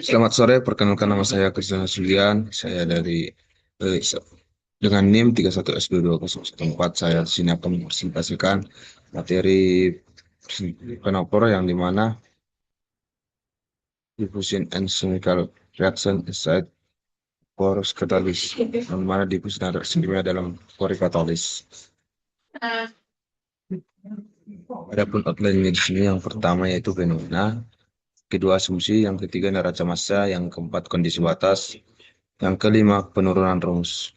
Selamat sore, perkenalkan nama saya Krisna Julian. Saya dari eh, dengan NIM 31S22014. Saya di sini akan mempresentasikan materi penopor yang dimana diffusion and chemical reaction inside porous catalyst, yang mana diffusion dan reaksi kimia dalam pori katalis. Adapun outline-nya di sini yang pertama yaitu fenomena, kedua asumsi, yang ketiga neraca massa, yang keempat kondisi batas, yang kelima penurunan rumus.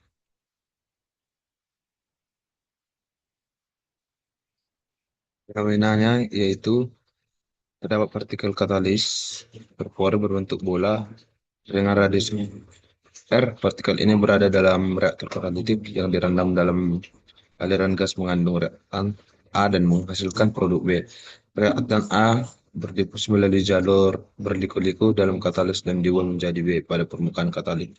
Fenomenanya yaitu terdapat partikel katalis berpori berbentuk bola dengan radius R. Partikel ini berada dalam reaktor katalitik yang direndam dalam aliran gas mengandung reaktan A dan menghasilkan produk B. Reaktan A berdifus melalui jalur berliku-liku dalam katalis dan dibuang menjadi B pada permukaan katalis.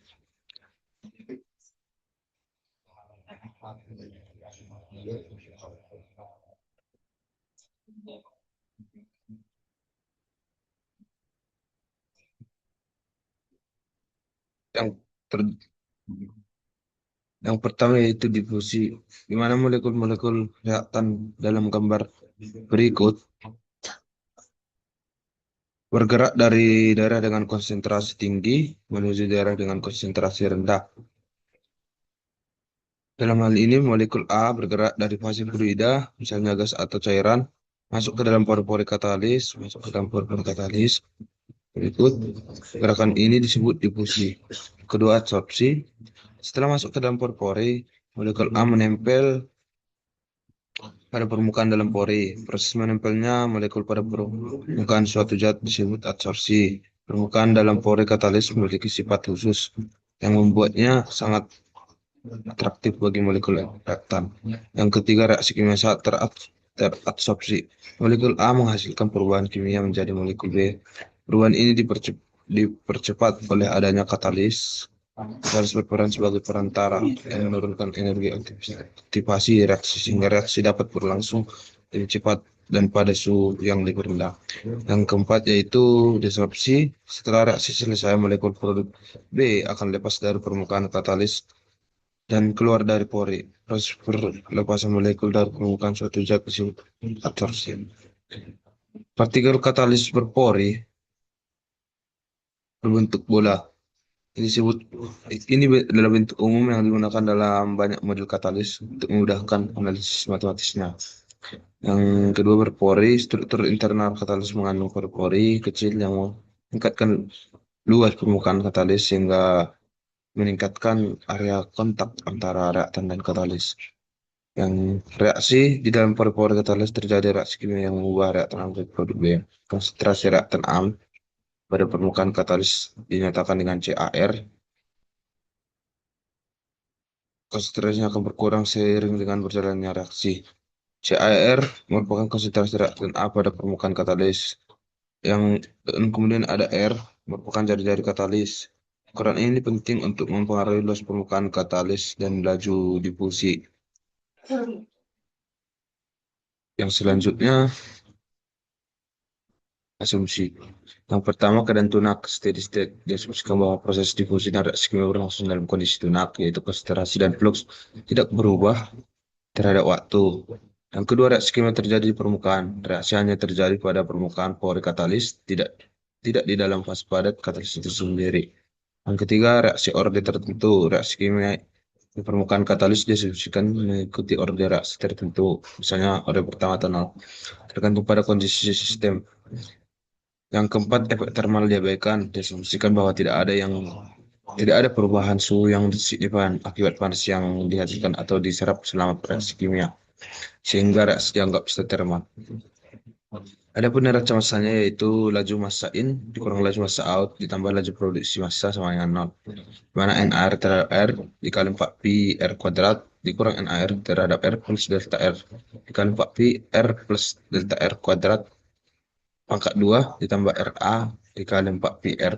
Yang ter Yang pertama yaitu difusi, di mana molekul-molekul reaktan dalam gambar berikut bergerak dari daerah dengan konsentrasi tinggi menuju daerah dengan konsentrasi rendah. Dalam hal ini, molekul A bergerak dari fase fluida, misalnya gas atau cairan, masuk ke dalam pori-pori katalis, masuk ke dalam pori-pori katalis. Berikut, gerakan ini disebut difusi. Kedua, adsorpsi. Setelah masuk ke dalam pori-pori, molekul A menempel pada permukaan dalam pori. Proses menempelnya molekul pada permukaan suatu zat disebut adsorpsi. Permukaan dalam pori katalis memiliki sifat khusus yang membuatnya sangat atraktif bagi molekul reaktan. Yang ketiga, reaksi kimia saat teradsorpsi. Molekul A menghasilkan perubahan kimia menjadi molekul B. Perubahan ini dipercepat oleh adanya katalis. Katalis berperan sebagai perantara yang menurunkan energi aktivasi reaksi sehingga reaksi dapat berlangsung lebih cepat dan pada suhu yang lebih rendah. Yang keempat yaitu disrupsi. Setelah reaksi selesai, molekul produk B akan lepas dari permukaan katalis dan keluar dari pori. Proses perlepasan molekul dari permukaan suatu zat disebut adsorpsi. Partikel katalis berpori berbentuk bola. Ini adalah bentuk umum yang digunakan dalam banyak model katalis untuk memudahkan analisis matematisnya. Yang kedua berpori, struktur internal katalis mengandung pori-pori kecil yang meningkatkan luas permukaan katalis sehingga meningkatkan area kontak antara reaktan dan katalis. Yang reaksi di dalam pori-pori katalis terjadi reaksi kimia yang mengubah reaktan A menjadi produk B. Konsentrasi reaktan A pada permukaan katalis dinyatakan dengan CAR. Konsentrasinya akan berkurang seiring dengan berjalannya reaksi. CAR merupakan konsentrasi reaktan A pada permukaan katalis. Yang kemudian ada R merupakan jari-jari katalis. Ukuran ini penting untuk mempengaruhi luas permukaan katalis dan laju difusi. Yang selanjutnya asumsi. Yang pertama, keadaan tunak steady state. Diasumsikan bahwa proses difusi dan reaksi kimia berlangsung dalam kondisi tunak, yaitu konsentrasi dan flux tidak berubah terhadap waktu. Yang kedua, reaksi kimia terjadi di permukaan. Reaksi hanya terjadi pada permukaan pori katalis, tidak di dalam fase padat katalis itu sendiri. Yang ketiga, reaksi orde tertentu. Reaksi kimia di permukaan katalis diasumsikan mengikuti orde reaksi tertentu. Misalnya, orde pertama atau nol. Tergantung pada kondisi sistem. Yang keempat, efek termal diabaikan. Diasumsikan bahwa tidak ada perubahan suhu yang signifikan akibat panas yang dihasilkan atau diserap selama reaksi kimia, sehingga reaksi dianggap termal. Adapun neraca massanya yaitu laju massa in dikurang laju massa out ditambah laju produksi massa sama dengan nol. Di mana NAR terhadap R dikali 4pi R kuadrat dikurang NAR terhadap R plus delta R dikali 4pi R plus delta R kuadrat pangkat 2 ditambah RA dikali 4pi R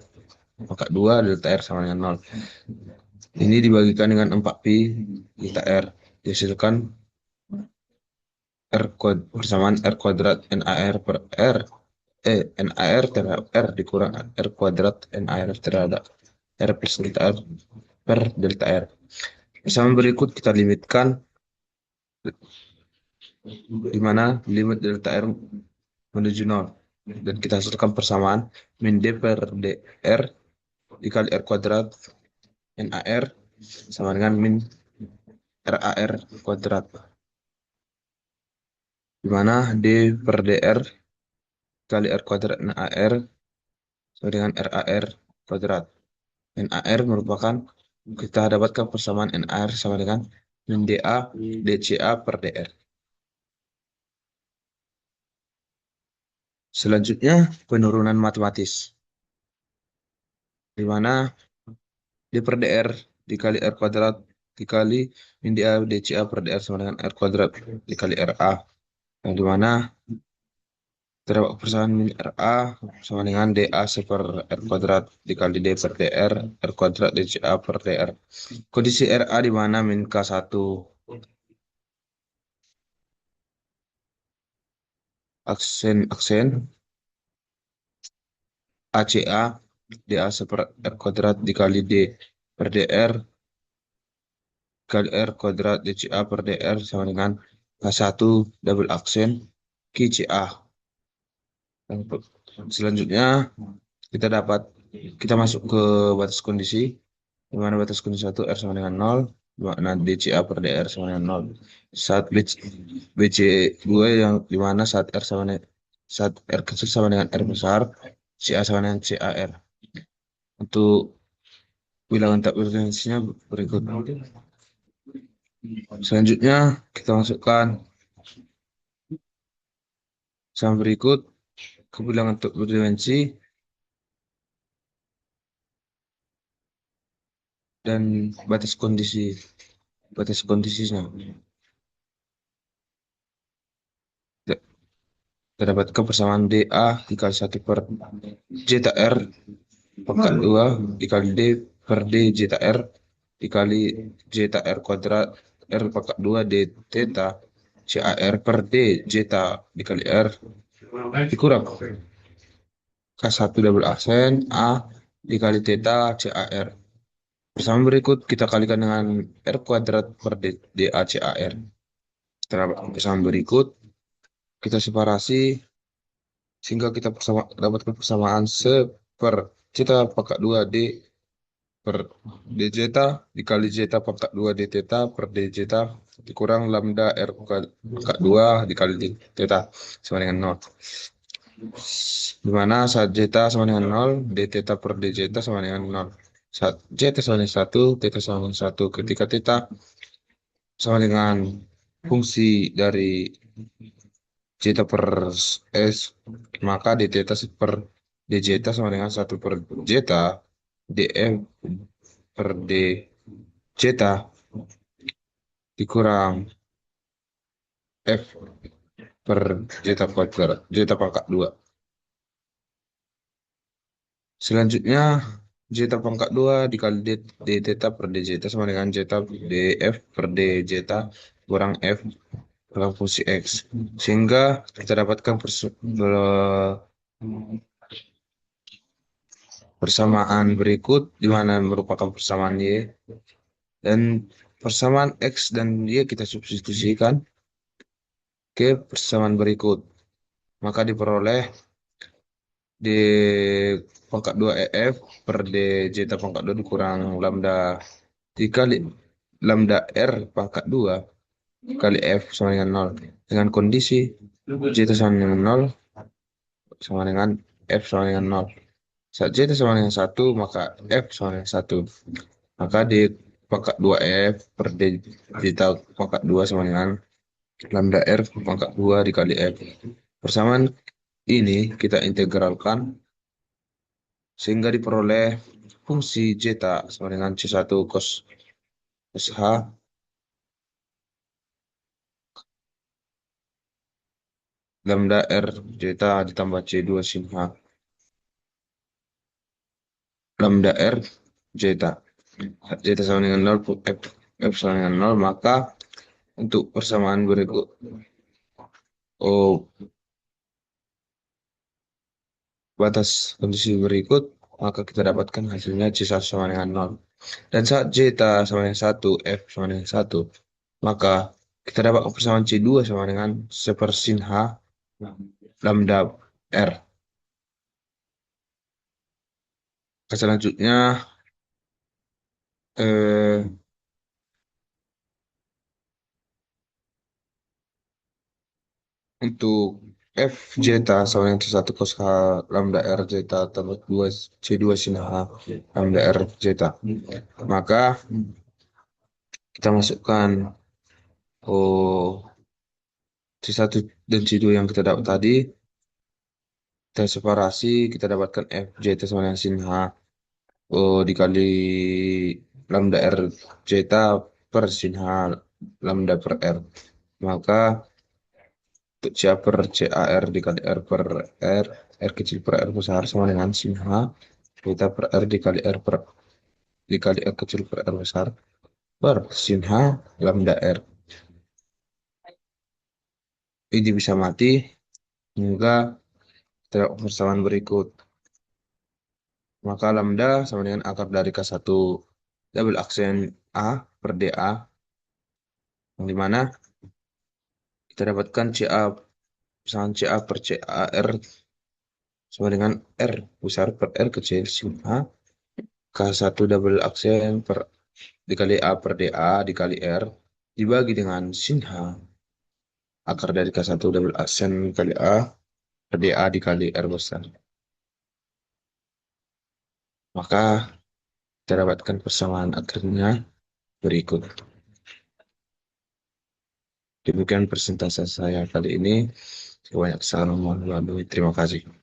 pangkat 2 delta R sama dengan 0. Ini dibagikan dengan 4pi delta R dihasilkan bersamaan R kuadrat NAR per R NAR terhadap R dikurang R kuadrat NAR terhadap R plus delta R per delta R. Persamaan berikut kita limitkan, di mana limit delta R menuju 0. Dan kita hasilkan persamaan min D per DR dikali R kuadrat NAR sama dengan min RAR kuadrat. Di mana D per DR kali R kuadrat NAR sama dengan RAR kuadrat. NAR merupakan, kita dapatkan persamaan NAR sama dengan min DA DCA per DR. Selanjutnya penurunan matematis, di mana D per DR dikali R kuadrat dikali min DA DCA per DR sama dengan R kuadrat dikali RA. Yang di mana terdapat persamaan min RA sama dengan DA per R kuadrat dikali D per DR R kuadrat DCA per DR. Kondisi RA di mana min K1 aksen ACA DA per R kuadrat dikali D per DR kali R kuadrat DCA per DR sama dengan K1 double aksen QCA. Selanjutnya kita masuk ke batas kondisi, di mana batas kondisi 1 R sama dengan 0, di mana DCA per DR sama dengan 0. Saat BC2 yang di mana saat R kecil sama dengan R besar, CA sama dengan CAR. Untuk bilangan tak berdimensinya berikut. Selanjutnya kita masukkan sama berikut ke bilangan tak berdimensi dan batas kondisinya. Kita persamaan DA dikali 1 per zeta R pangkat 2 dikali D per D zeta R dikali zeta R kuadrat R pangkat 2 D theta CAR per D zeta dikali R dikurang K1 double aksen A dikali theta CAR. Persamaan berikut kita kalikan dengan R kuadrat per DA CAR. Terdapat persamaan berikut kita separasi sehingga kita dapatkan persamaan per zeta pangkat 2 D per D zeta dikali zeta pangkat 2 D theta per D zeta dikurang lambda R pangkat 2 dikali D theta sama dengan 0. Di mana saat zeta sama dengan 0, D theta per D zeta sama dengan 0. Saat zeta sama dengan 1, theta sama dengan 1. Ketika theta sama dengan fungsi dari zeta per S, maka d theta per d zeta sama dengan 1 per zeta df per d zeta dikurang f per zeta kuadrat zeta pangkat 2. Selanjutnya zeta pangkat 2 dikali d theta per d zeta sama dengan zeta df per d zeta kurang f dalam fungsi X, sehingga kita dapatkan persamaan berikut di mana merupakan persamaan Y dan persamaan X dan Y kita substitusikan ke persamaan berikut, maka diperoleh D pangkat 2 EF per D zeta pangkat 2 dikurang lambda dikali lambda R pangkat 2 kali F sama dengan 0 dengan kondisi zeta sama dengan 0 sama dengan F sama dengan 0. Saat zeta sama dengan 1 maka F sama dengan 1. Maka D pangkat 2 F per D zeta pangkat 2 sama dengan lambda R pangkat 2 dikali F. Persamaan ini kita integralkan sehingga diperoleh fungsi zeta sama dengan C1 cos H lambda R zeta ditambah C2 sin H lambda R zeta. Zeta sama dengan 0, F sama dengan 0, maka untuk persamaan berikut batas kondisi berikut, maka kita dapatkan hasilnya C1 sama dengan 0. Dan saat zeta sama dengan 1, F sama dengan 1, maka kita dapat persamaan C2 sama dengan sepersin H lambda R. Selanjutnya, eh, untuk F zeta sama dengan C1 cos H lambda R zeta tambah 2 C2 sin H lambda R zeta. Maka kita masukkan C1 dan C2 yang kita dapat tadi, kita separasi, kita dapatkan F zeta sama dengan sin H dikali lambda R zeta per sin H lambda per R. Maka untuk CA per CAR dikali R per R, R kecil per R besar sama dengan sin H zeta per R dikali R kecil per R besar per sin H lambda R. Ini bisa mati hingga tidak persamaan berikut. Maka lambda sama dengan akar dari K1 double aksen A per DA, yang dimana kita dapatkan CA pesangan CA per CAR sama dengan R besar per R kecil sin A K1 double aksen per dikali A per DA dikali R dibagi dengan sin H akar dari K1 double aksen kali A per DA dikali R besar. Maka kita dapatkan persamaan akhirnya berikut. Demikian presentasi saya kali ini. Banyak salam, mohon maaf. Terima kasih.